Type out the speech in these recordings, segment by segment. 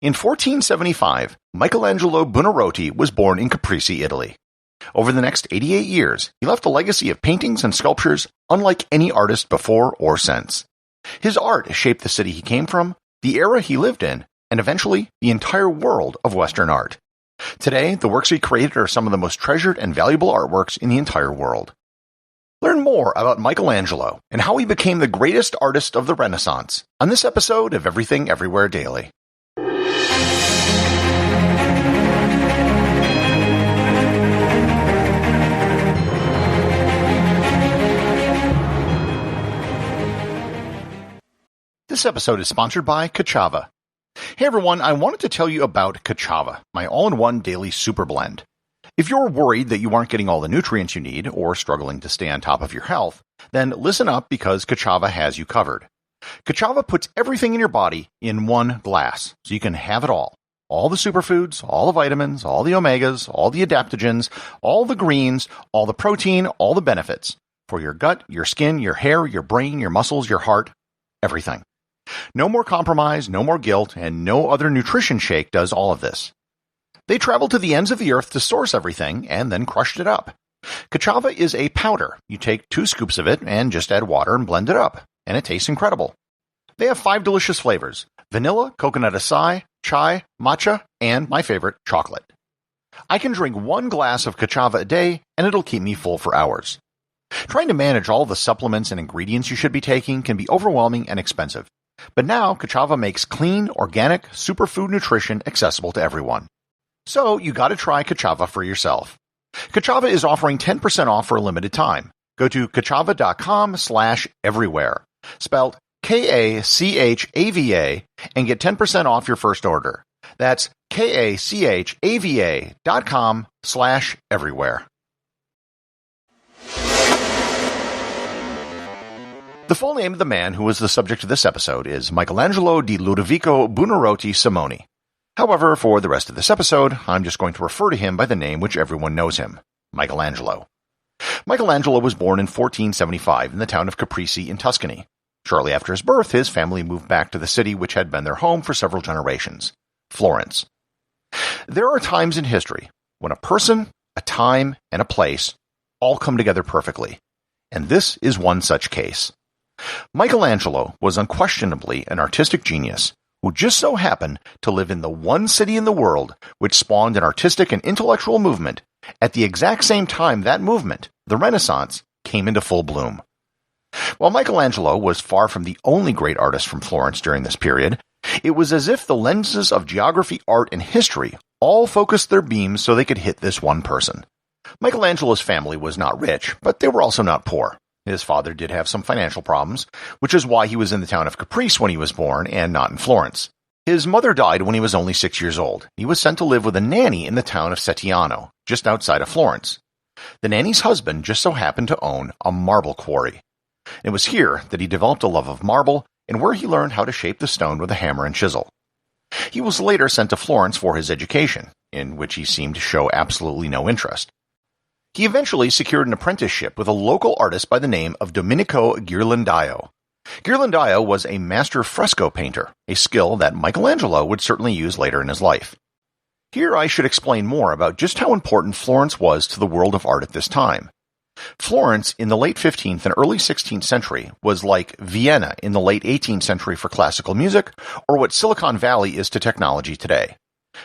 In 1475, Michelangelo Buonarroti was born in Caprese, Italy. Over the next 88 years, he left a legacy of paintings and sculptures unlike any artist before or since. His art shaped the city he came from, the era he lived in, and eventually the entire world of Western art. Today, the works he created are some of the most treasured and valuable artworks in the entire world. Learn more about Michelangelo and how he became the greatest artist of the Renaissance on this episode of Everything Everywhere Daily. This episode is sponsored by Caccava. Hey everyone, I wanted to tell you about Caccava, my all-in-one daily super blend. If you're worried that you aren't getting all the nutrients you need or struggling to stay on top of your health, then listen up because Caccava has you covered. Caccava puts everything in your body in one glass, so you can have it all. All the superfoods, all the vitamins, all the omegas, all the adaptogens, all the greens, all the protein, all the benefits. For your gut, your skin, your hair, your brain, your muscles, your heart, everything. No more compromise, no more guilt, and no other nutrition shake does all of this. They traveled to the ends of the earth to source everything and then crushed it up. Caccava is a powder. You take 2 scoops of it and just add water and blend it up, and it tastes incredible. They have 5 delicious flavors: vanilla, coconut acai, chai, matcha, and my favorite, chocolate. I can drink 1 glass of Caccava a day, and it'll keep me full for hours. Trying to manage all the supplements and ingredients you should be taking can be overwhelming and expensive. But now, Caccava makes clean, organic, superfood nutrition accessible to everyone. So, you gotta try Caccava for yourself. Caccava is offering 10% off for a limited time. Go to caccava.com/everywhere, spelled Kachava, and get 10% off your first order. That's Kachava.com/everywhere. The full name of the man who is the subject of this episode is Michelangelo di Ludovico Buonarroti Simoni. However, for the rest of this episode, I'm just going to refer to him by the name which everyone knows him, Michelangelo. Michelangelo was born in 1475 in the town of Caprese in Tuscany. Shortly after his birth, his family moved back to the city which had been their home for several generations, Florence. There are times in history when a person, a time, and a place all come together perfectly, and this is one such case. Michelangelo was unquestionably an artistic genius who just so happened to live in the one city in the world which spawned an artistic and intellectual movement at the exact same time that movement, the Renaissance, came into full bloom. While Michelangelo was far from the only great artist from Florence during this period, it was as if the lenses of geography, art, and history all focused their beams so they could hit this one person. Michelangelo's family was not rich, but they were also not poor. His father did have some financial problems, which is why he was in the town of Caprese when he was born and not in Florence. His mother died when he was only 6 years old. He was sent to live with a nanny in the town of Settiano, just outside of Florence. The nanny's husband just so happened to own a marble quarry. It was here that he developed a love of marble and where he learned how to shape the stone with a hammer and chisel. He was later sent to Florence for his education, in which he seemed to show absolutely no interest. He eventually secured an apprenticeship with a local artist by the name of Domenico Ghirlandaio. Ghirlandaio was a master fresco painter, a skill that Michelangelo would certainly use later in his life. Here I should explain more about just how important Florence was to the world of art at this time. Florence in the late 15th and early 16th century was like Vienna in the late 18th century for classical music, or what Silicon Valley is to technology today.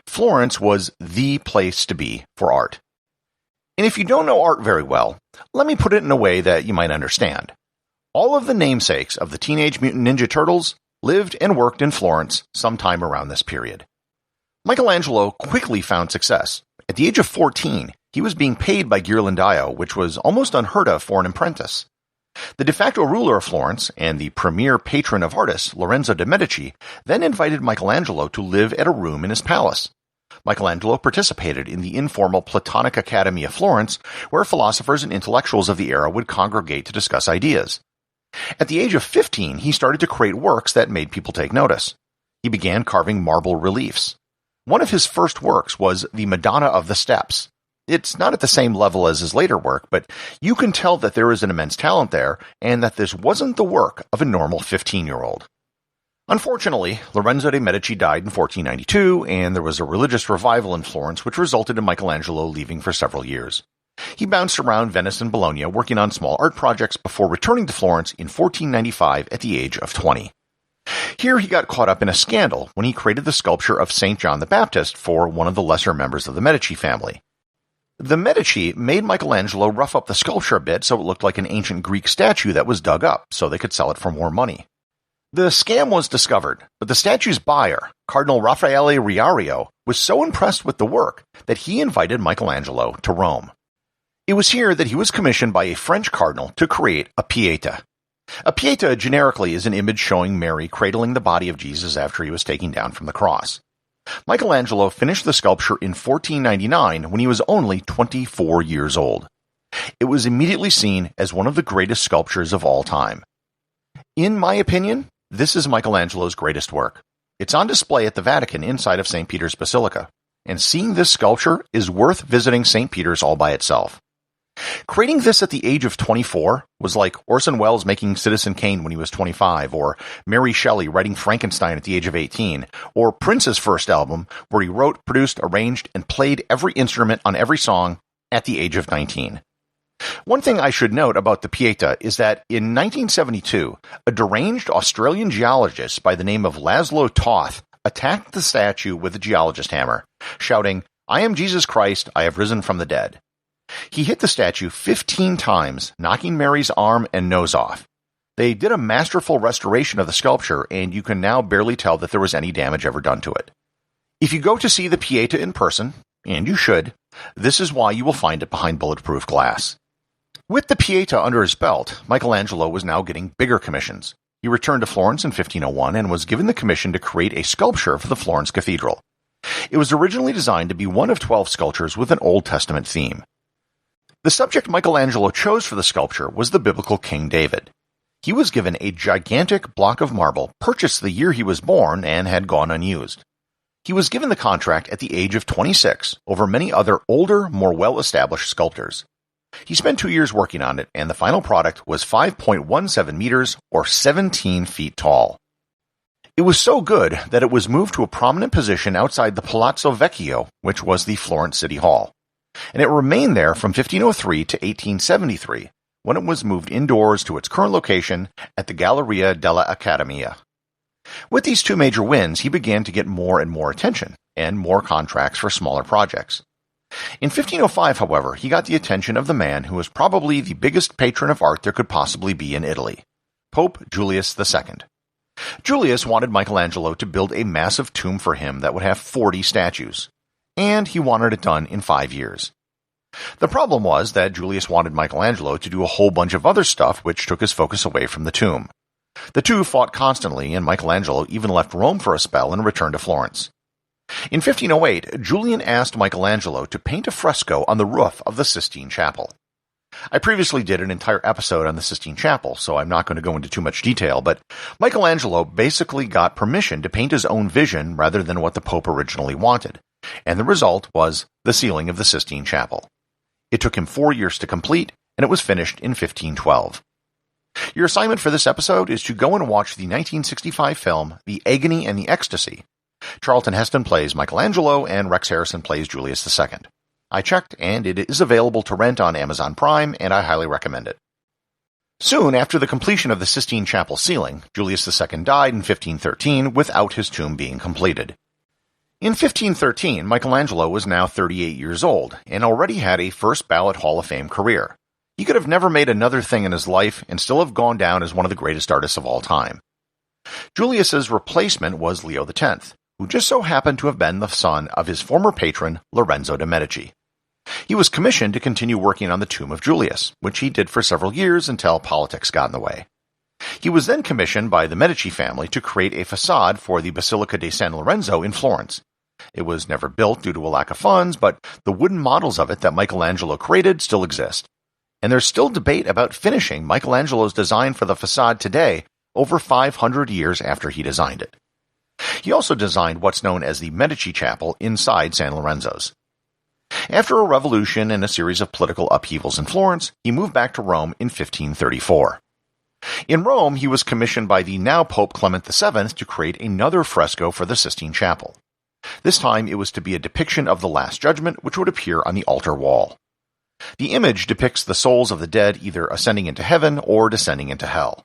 Florence was the place to be for art. And if you don't know art very well, let me put it in a way that you might understand. All of the namesakes of the Teenage Mutant Ninja Turtles lived and worked in Florence sometime around this period. Michelangelo quickly found success. At the age of 14, he was being paid by Ghirlandaio, which was almost unheard of for an apprentice. The de facto ruler of Florence and the premier patron of artists, Lorenzo de' Medici, then invited Michelangelo to live at a room in his palace. Michelangelo participated in the informal Platonic Academy of Florence, where philosophers and intellectuals of the era would congregate to discuss ideas. At the age of 15, he started to create works that made people take notice. He began carving marble reliefs. One of his first works was the Madonna of the Steps. It's not at the same level as his later work, but you can tell that there is an immense talent there, and that this wasn't the work of a normal 15-year-old. Unfortunately, Lorenzo de' Medici died in 1492, and there was a religious revival in Florence which resulted in Michelangelo leaving for several years. He bounced around Venice and Bologna working on small art projects before returning to Florence in 1495 at the age of 20. Here he got caught up in a scandal when he created the sculpture of St. John the Baptist for one of the lesser members of the Medici family. The Medici made Michelangelo rough up the sculpture a bit so it looked like an ancient Greek statue that was dug up so they could sell it for more money. The scam was discovered, but the statue's buyer, Cardinal Raffaele Riario, was so impressed with the work that he invited Michelangelo to Rome. It was here that he was commissioned by a French cardinal to create a Pietà. A Pietà generically is an image showing Mary cradling the body of Jesus after he was taken down from the cross. Michelangelo finished the sculpture in 1499 when he was only 24 years old. It was immediately seen as one of the greatest sculptures of all time. In my opinion, this is Michelangelo's greatest work. It's on display at the Vatican inside of St. Peter's Basilica, and seeing this sculpture is worth visiting St. Peter's all by itself. Creating this at the age of 24 was like Orson Welles making Citizen Kane when he was 25, or Mary Shelley writing Frankenstein at the age of 18, or Prince's first album where he wrote, produced, arranged, and played every instrument on every song at the age of 19. One thing I should note about the Pietà is that in 1972, a deranged Australian geologist by the name of Laszlo Toth attacked the statue with a geologist hammer, shouting, "I am Jesus Christ, I have risen from the dead." He hit the statue 15 times, knocking Mary's arm and nose off. They did a masterful restoration of the sculpture, and you can now barely tell that there was any damage ever done to it. If you go to see the Pietà in person, and you should, this is why you will find it behind bulletproof glass. With the Pietà under his belt, Michelangelo was now getting bigger commissions. He returned to Florence in 1501 and was given the commission to create a sculpture for the Florence Cathedral. It was originally designed to be one of 12 sculptures with an Old Testament theme. The subject Michelangelo chose for the sculpture was the biblical King David. He was given a gigantic block of marble purchased the year he was born and had gone unused. He was given the contract at the age of 26 over many other older, more well-established sculptors. He spent 2 years working on it, and the final product was 5.17 meters, or 17 feet tall. It was so good that it was moved to a prominent position outside the Palazzo Vecchio, which was the Florence City Hall. And it remained there from 1503 to 1873, when it was moved indoors to its current location at the Galleria della Accademia. With these two major wins, he began to get more and more attention, and more contracts for smaller projects. In 1505, however, he got the attention of the man who was probably the biggest patron of art there could possibly be in Italy, Pope Julius II. Julius wanted Michelangelo to build a massive tomb for him that would have 40 statues, and he wanted it done in 5 years. The problem was that Julius wanted Michelangelo to do a whole bunch of other stuff which took his focus away from the tomb. The two fought constantly, and Michelangelo even left Rome for a spell and returned to Florence. In 1508, Julian asked Michelangelo to paint a fresco on the roof of the Sistine Chapel. I previously did an entire episode on the Sistine Chapel, so I'm not going to go into too much detail, but Michelangelo basically got permission to paint his own vision rather than what the Pope originally wanted, and the result was the ceiling of the Sistine Chapel. It took him 4 years to complete, and it was finished in 1512. Your assignment for this episode is to go and watch the 1965 film The Agony and the Ecstasy. Charlton Heston plays Michelangelo, and Rex Harrison plays Julius II. I checked, and it is available to rent on Amazon Prime, and I highly recommend it. Soon after the completion of the Sistine Chapel ceiling, Julius II died in 1513 without his tomb being completed. In 1513, Michelangelo was now 38 years old, and already had a first-ballot Hall of Fame career. He could have never made another thing in his life and still have gone down as one of the greatest artists of all time. Julius's replacement was Leo X, who just so happened to have been the son of his former patron, Lorenzo de' Medici. He was commissioned to continue working on the tomb of Julius, which he did for several years until politics got in the way. He was then commissioned by the Medici family to create a facade for the Basilica di San Lorenzo in Florence. It was never built due to a lack of funds, but the wooden models of it that Michelangelo created still exist. And there's still debate about finishing Michelangelo's design for the facade today, over 500 years after he designed it. He also designed what's known as the Medici Chapel inside San Lorenzo's. After a revolution and a series of political upheavals in Florence, he moved back to Rome in 1534. In Rome, he was commissioned by the now Pope Clement VII to create another fresco for the Sistine Chapel. This time it was to be a depiction of the Last Judgment, which would appear on the altar wall. The image depicts the souls of the dead either ascending into heaven or descending into hell.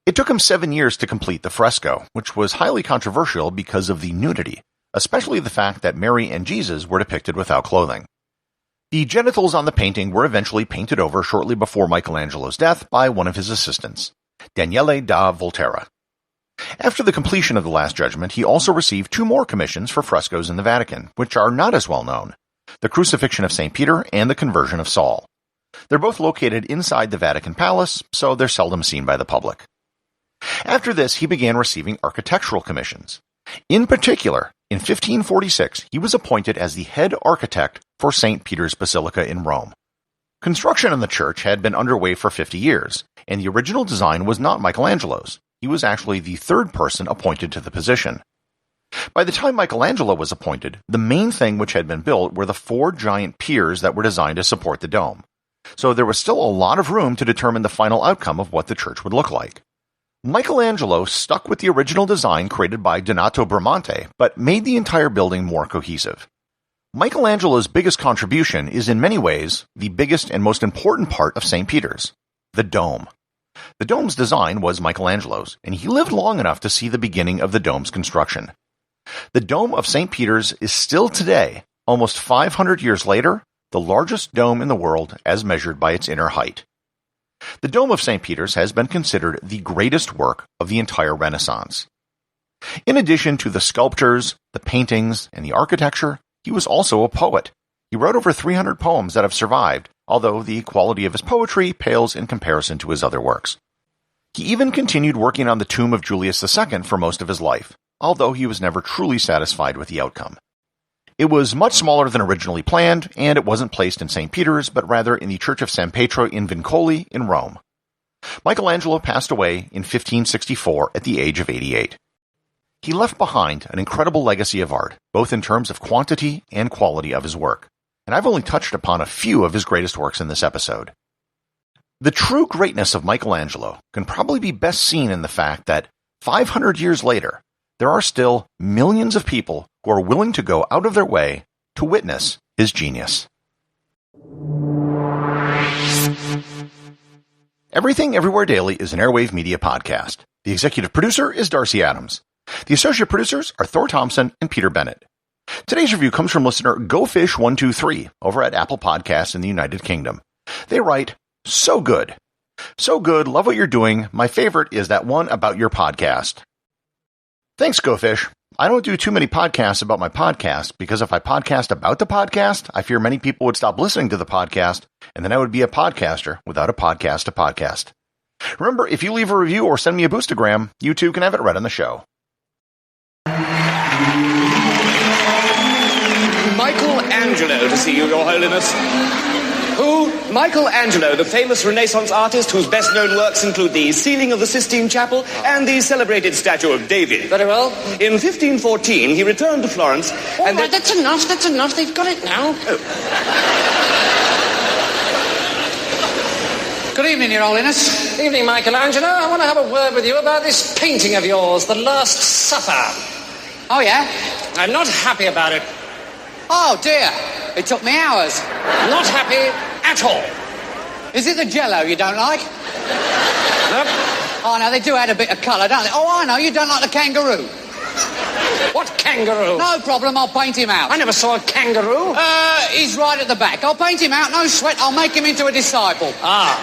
It took him 7 years to complete the fresco, which was highly controversial because of the nudity, especially the fact that Mary and Jesus were depicted without clothing. The genitals on the painting were eventually painted over shortly before Michelangelo's death by one of his assistants, Daniele da Volterra. After the completion of the Last Judgment, he also received 2 more commissions for frescoes in the Vatican, which are not as well known: the Crucifixion of St. Peter and the Conversion of Saul. They're both located inside the Vatican Palace, so they're seldom seen by the public. After this, he began receiving architectural commissions. In particular, in 1546, he was appointed as the head architect for St. Peter's Basilica in Rome. Construction on the church had been underway for 50 years, and the original design was not Michelangelo's. He was actually the third person appointed to the position. By the time Michelangelo was appointed, the main thing which had been built were the 4 giant piers that were designed to support the dome. So there was still a lot of room to determine the final outcome of what the church would look like. Michelangelo stuck with the original design created by Donato Bramante, but made the entire building more cohesive. Michelangelo's biggest contribution is in many ways the biggest and most important part of St. Peter's: the dome. The dome's design was Michelangelo's, and he lived long enough to see the beginning of the dome's construction. The Dome of St. Peter's is still today, almost 500 years later, the largest dome in the world as measured by its inner height. The Dome of St. Peter's has been considered the greatest work of the entire Renaissance. In addition to the sculptures, the paintings, and the architecture, he was also a poet. He wrote over 300 poems that have survived, although the quality of his poetry pales in comparison to his other works. He even continued working on the tomb of Julius II for most of his life, although he was never truly satisfied with the outcome. It was much smaller than originally planned, and it wasn't placed in St. Peter's, but rather in the Church of San Pietro in Vincoli in Rome. Michelangelo passed away in 1564 at the age of 88. He left behind an incredible legacy of art, both in terms of quantity and quality of his work, and I've only touched upon a few of his greatest works in this episode. The true greatness of Michelangelo can probably be best seen in the fact that 500 years later, there are still millions of people who are willing to go out of their way to witness his genius. Everything Everywhere Daily is an Airwave Media podcast. The executive producer is Darcy Adams. The associate producers are Thor Thomsen and Peter Bennett. Today's review comes from listener GoFish123 over at Apple Podcasts in the United Kingdom. They write, "So good. So good, love what you're doing. My favorite is that one about your podcast." Thanks, GoFish. I don't do too many podcasts about my podcast because if I podcast about the podcast, I fear many people would stop listening to the podcast, and then I would be a podcaster without a podcast to podcast. Remember, if you leave a review or send me a boostagram, you too can have it read on the show. Michelangelo to see you, Your Holiness. Who? Michelangelo, the famous Renaissance artist whose best-known works include the ceiling of the Sistine Chapel and the celebrated statue of David. Very well. In 1514, he returned to Florence and... Right, that's enough. They've got it now. Oh. Good evening, Your Holiness. Evening, Michelangelo. I want to have a word with you about this painting of yours, The Last Supper. Oh, yeah? I'm not happy about it. Oh, dear. It took me hours. Not happy at all. Is it the Jell-O you don't like? Nope. Oh, no, they do add a bit of colour, don't they? Oh, I know, you don't like the kangaroo. What kangaroo? No problem, I'll paint him out. I never saw a kangaroo. He's right at the back. I'll paint him out, no sweat. I'll make him into a disciple. Ah.